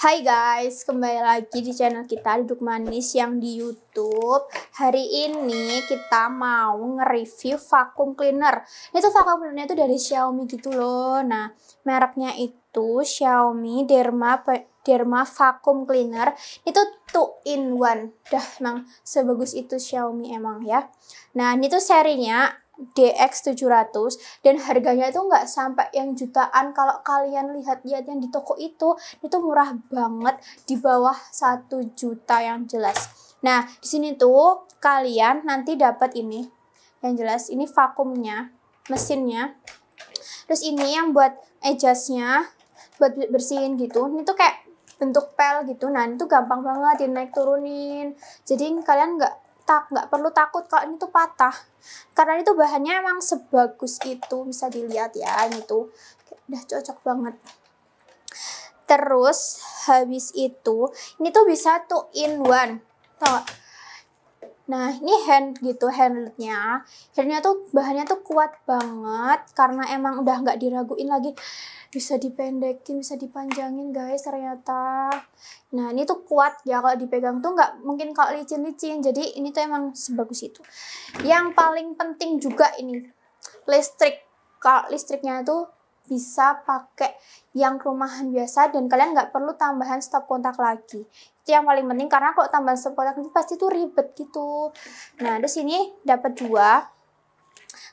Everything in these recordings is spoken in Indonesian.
Hai guys, kembali lagi di channel kita Duduk Manis yang di YouTube. Hari ini kita mau nge-review vacuum cleaner. Itu vacuum cleaner itu dari Xiaomi gitu loh. Nah, mereknya itu Xiaomi Derma Vacuum Cleaner. Itu 2-in-1. Dah emang sebagus itu Xiaomi emang ya. Nah, ini tuh serinya DX700 dan harganya itu nggak sampai yang jutaan. Kalau kalian lihat yang di toko itu murah banget, di bawah 1 juta yang jelas. Nah, di sini tuh kalian nanti dapat ini yang jelas, ini vakumnya, mesinnya, terus ini yang buat adjustnya, buat bersihin gitu. Ini tuh kayak bentuk pel gitu. Nah, itu gampang banget dinaik turunin, jadi kalian nggak perlu takut kalau ini tuh patah, karena itu bahannya emang sebagus itu. Bisa dilihat ya, ini tuh udah cocok banget. Terus habis itu ini tuh bisa 2-in-1, tau gak? Nah, ini handnya tuh bahannya tuh kuat banget, karena emang udah nggak diraguin lagi, bisa dipendekin, bisa dipanjangin guys ternyata. Nah, ini tuh kuat ya, kalau dipegang tuh nggak mungkin kalau licin-licin, jadi ini tuh emang sebagus itu. Yang paling penting juga ini listrik. Kalau listriknya tuh bisa pakai yang rumahan biasa dan kalian nggak perlu tambahan stop kontak lagi. Itu yang paling penting, karena kalau tambahan stop kontak itu pasti tuh ribet gitu. Nah, di sini dapat 2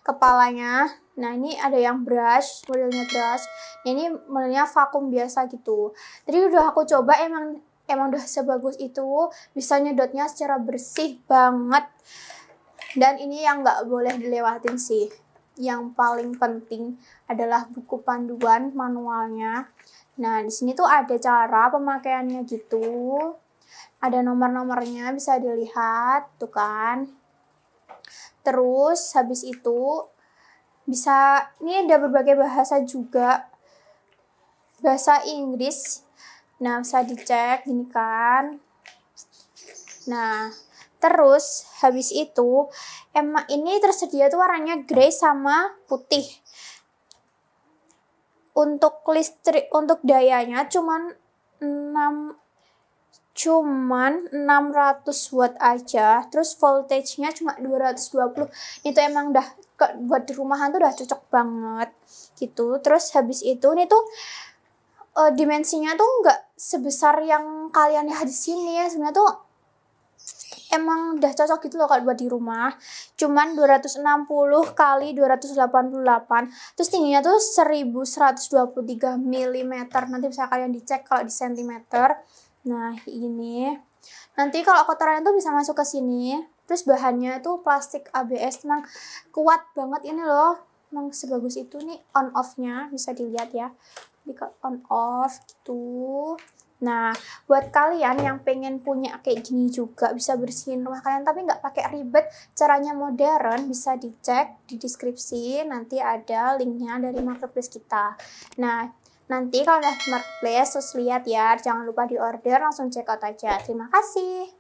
kepalanya. Nah, ini ada yang brush, modelnya brush. Nah, ini modelnya vakum biasa gitu. Jadi udah aku coba, emang udah sebagus itu, bisa nyedotnya secara bersih banget. Dan ini yang nggak boleh dilewatin sih. Yang paling penting adalah buku panduan manualnya. Nah, di sini tuh ada cara pemakaiannya gitu. Ada nomor-nomornya, bisa dilihat tuh kan. Terus habis itu bisa, ini ada berbagai bahasa juga. Bahasa Inggris. Nah, bisa dicek gini kan. Nah, terus habis itu emang ini tersedia tuh warnanya grey sama putih. Untuk listrik, untuk dayanya cuman 600 watt aja. Terus voltage-nya cuma 220. Itu emang udah buat di rumahan tuh udah cocok banget gitu. Terus habis itu ini tuh dimensinya tuh nggak sebesar yang kalian lihat di sini ya. Sebenarnya tuh emang udah cocok gitu loh kalau buat di rumah. Cuman 260 kali 288. Terus tingginya tuh 1123 mm. Nanti bisa kalian dicek kalau di sentimeter. Nah, ini. Nanti kalau kotoran itu bisa masuk ke sini. Terus bahannya itu plastik ABS, emang kuat banget ini loh. Emang sebagus itu nih. On off-nya bisa dilihat ya. Di on off gitu. Nah, buat kalian yang pengen punya kayak gini juga, bisa bersihin rumah kalian tapi nggak pakai ribet, caranya modern, bisa dicek di deskripsi, nanti ada linknya dari marketplace kita. Nah, nanti kalau udah marketplace terus lihat ya, jangan lupa di order, langsung check out aja. Terima kasih.